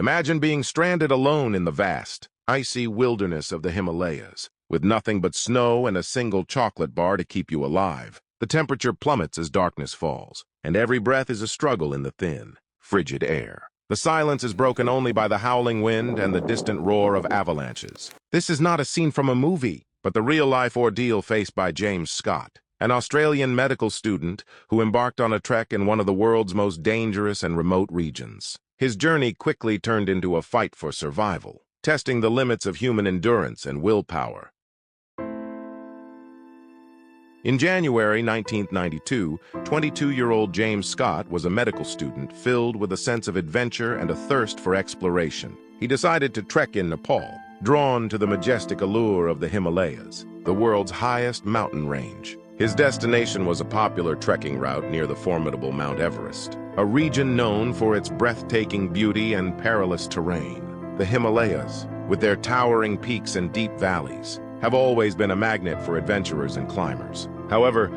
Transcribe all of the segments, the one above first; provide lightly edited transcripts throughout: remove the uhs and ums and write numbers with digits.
Imagine being stranded alone in the vast, icy wilderness of the Himalayas, with nothing but snow and a single chocolate bar to keep you alive. The temperature plummets as darkness falls, and every breath is a struggle in the thin, frigid air. The silence is broken only by the howling wind and the distant roar of avalanches. This is not a scene from a movie, but the real-life ordeal faced by James Scott, an Australian medical student who embarked on a trek in one of the world's most dangerous and remote regions. His journey quickly turned into a fight for survival, testing the limits of human endurance and willpower. In January 1992, 22-year-old James Scott was a medical student filled with a sense of adventure and a thirst for exploration. He decided to trek in Nepal, drawn to the majestic allure of the Himalayas, the world's highest mountain range. His destination was a popular trekking route near the formidable Mount Everest, a region known for its breathtaking beauty and perilous terrain. The Himalayas, with their towering peaks and deep valleys, have always been a magnet for adventurers and climbers. However,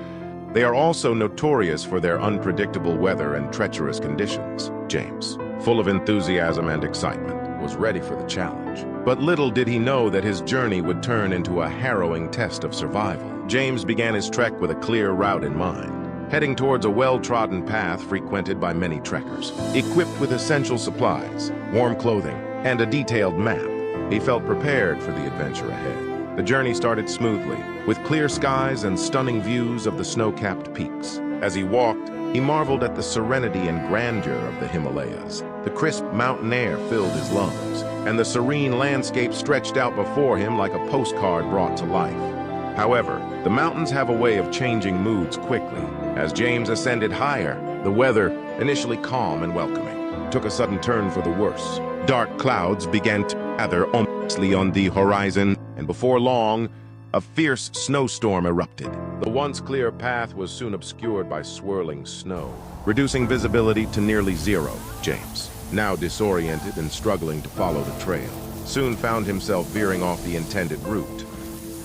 they are also notorious for their unpredictable weather and treacherous conditions. James, full of enthusiasm and excitement, was ready for the challenge. But little did he know that his journey would turn into a harrowing test of survival. James began his trek with a clear route in mind, heading towards a well-trodden path frequented by many trekkers. Equipped with essential supplies, warm clothing, and a detailed map, he felt prepared for the adventure ahead. The journey started smoothly, with clear skies and stunning views of the snow-capped peaks. As he walked, he marveled at the serenity and grandeur of the Himalayas. The crisp mountain air filled his lungs, and the serene landscape stretched out before him like a postcard brought to life. However, the mountains have a way of changing moods quickly. As James ascended higher, the weather, initially calm and welcoming, took a sudden turn for the worse. Dark clouds began to gather ominously on the horizon, and before long, a fierce snowstorm erupted. The once clear path was soon obscured by swirling snow, reducing visibility to nearly zero. James, now disoriented and struggling to follow the trail, soon found himself veering off the intended route.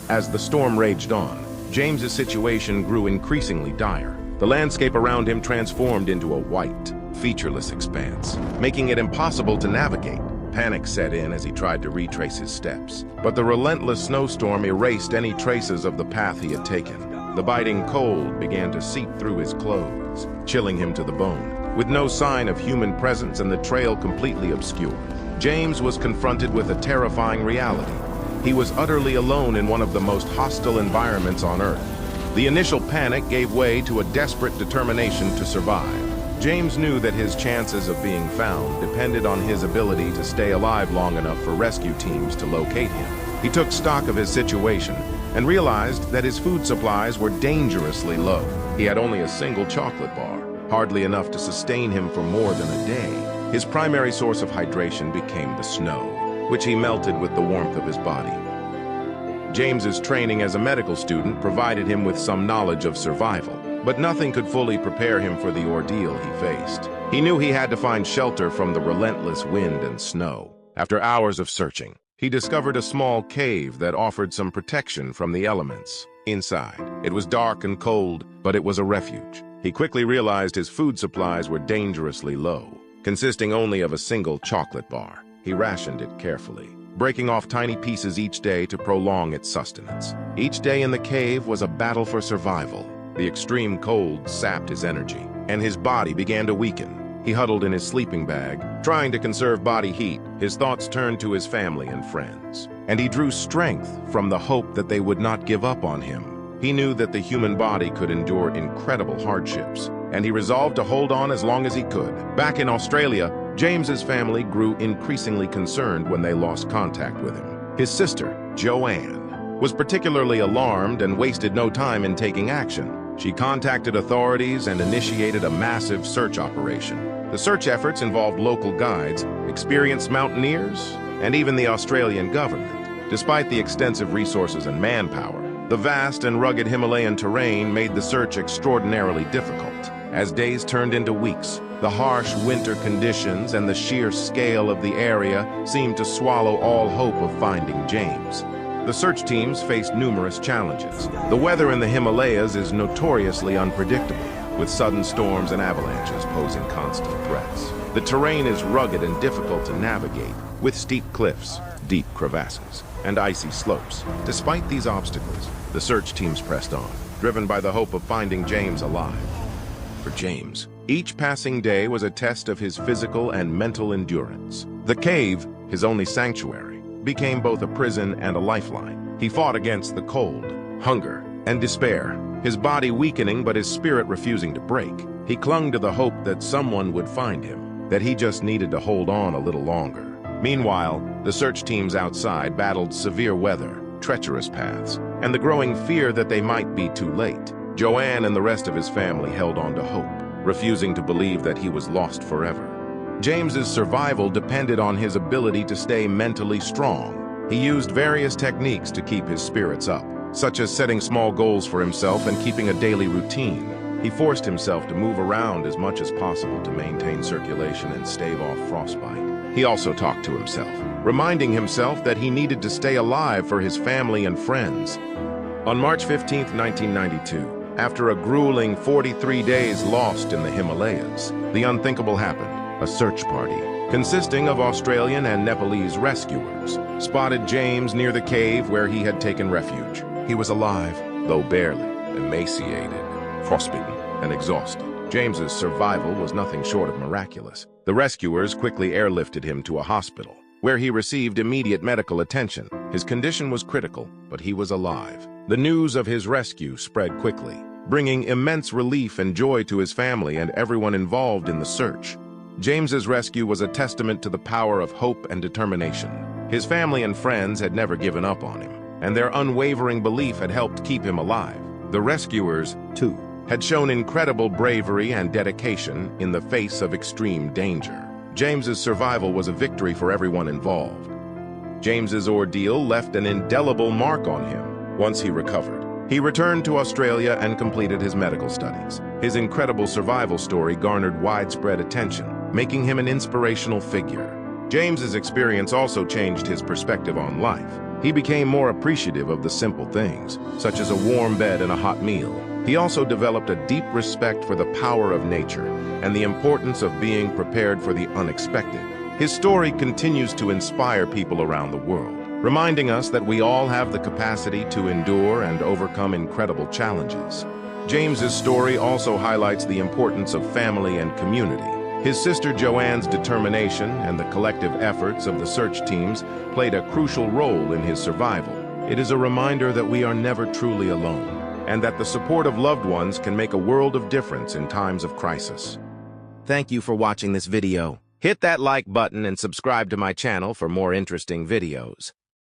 As the storm raged on, James's situation grew increasingly dire. The landscape around him transformed into a white, featureless expanse, making it impossible to navigate. Panic set in as he tried to retrace his steps, but the relentless snowstorm erased any traces of the path he had taken. The biting cold began to seep through his clothes, chilling him to the bone. With no sign of human presence and the trail completely obscured, James was confronted with a terrifying reality. He was utterly alone in one of the most hostile environments on Earth. The initial panic gave way to a desperate determination to survive. James knew that his chances of being found depended on his ability to stay alive long enough for rescue teams to locate him. He took stock of his situation and realized that his food supplies were dangerously low. He had only a single chocolate bar, hardly enough to sustain him for more than a day. His primary source of hydration became the snow, which he melted with the warmth of his body. James's training as a medical student provided him with some knowledge of survival, but nothing could fully prepare him for the ordeal he faced. He knew he had to find shelter from the relentless wind and snow. After hours of searching, he discovered a small cave that offered some protection from the elements. Inside, it was dark and cold, but it was a refuge. He quickly realized his food supplies were dangerously low, consisting only of a single chocolate bar. He rationed it carefully, breaking off tiny pieces each day to prolong its sustenance. Each day in the cave was a battle for survival. The extreme cold sapped his energy, and his body began to weaken. He huddled in his sleeping bag, trying to conserve body heat. His thoughts turned to his family and friends, and he drew strength from the hope that they would not give up on him. He knew that the human body could endure incredible hardships, and he resolved to hold on as long as he could. Back in Australia, James's family grew increasingly concerned when they lost contact with him. His sister, Joanne, was particularly alarmed and wasted no time in taking action. She contacted authorities and initiated a massive search operation. The search efforts involved local guides, experienced mountaineers, and even the Australian government. Despite the extensive resources and manpower, the vast and rugged Himalayan terrain made the search extraordinarily difficult. As days turned into weeks, the harsh winter conditions and the sheer scale of the area seemed to swallow all hope of finding James. The search teams faced numerous challenges. The weather in the Himalayas is notoriously unpredictable, with sudden storms and avalanches posing constant threats. The terrain is rugged and difficult to navigate, with steep cliffs, deep crevasses, and icy slopes. Despite these obstacles, the search teams pressed on, driven by the hope of finding James alive. For James, each passing day was a test of his physical and mental endurance. The cave, his only sanctuary, became both a prison and a lifeline. He fought against the cold, hunger, and despair, his body weakening but his spirit refusing to break. He clung to the hope that someone would find him, that he just needed to hold on a little longer. Meanwhile, the search teams outside battled severe weather, treacherous paths, and the growing fear that they might be too late. Joanne and the rest of his family held on to hope, refusing to believe that he was lost forever. James's survival depended on his ability to stay mentally strong. He used various techniques to keep his spirits up, such as setting small goals for himself and keeping a daily routine. He forced himself to move around as much as possible to maintain circulation and stave off frostbite. He also talked to himself, reminding himself that he needed to stay alive for his family and friends. On March 15, 1992, after a grueling 43 days lost in the Himalayas, the unthinkable happened. A search party, consisting of Australian and Nepalese rescuers, spotted James near the cave where he had taken refuge. He was alive, though barely, emaciated, frostbitten, and exhausted. James's survival was nothing short of miraculous. The rescuers quickly airlifted him to a hospital, where he received immediate medical attention. His condition was critical, but he was alive. The news of his rescue spread quickly, bringing immense relief and joy to his family and everyone involved in the search. James's rescue was a testament to the power of hope and determination. His family and friends had never given up on him, and their unwavering belief had helped keep him alive. The rescuers, too, had shown incredible bravery and dedication in the face of extreme danger. James's survival was a victory for everyone involved. James's ordeal left an indelible mark on him. Once he recovered, he returned to Australia and completed his medical studies. His incredible survival story garnered widespread attention, making him an inspirational figure. James's experience also changed his perspective on life. He became more appreciative of the simple things, such as a warm bed and a hot meal. He also developed a deep respect for the power of nature and the importance of being prepared for the unexpected. His story continues to inspire people around the world, reminding us that we all have the capacity to endure and overcome incredible challenges. James's story also highlights the importance of family and community. His sister Joanne's determination and the collective efforts of the search teams played a crucial role in his survival. It is a reminder that we are never truly alone, and that the support of loved ones can make a world of difference in times of crisis. Thank you for watching this video. Hit that like button and subscribe to my channel for more interesting videos.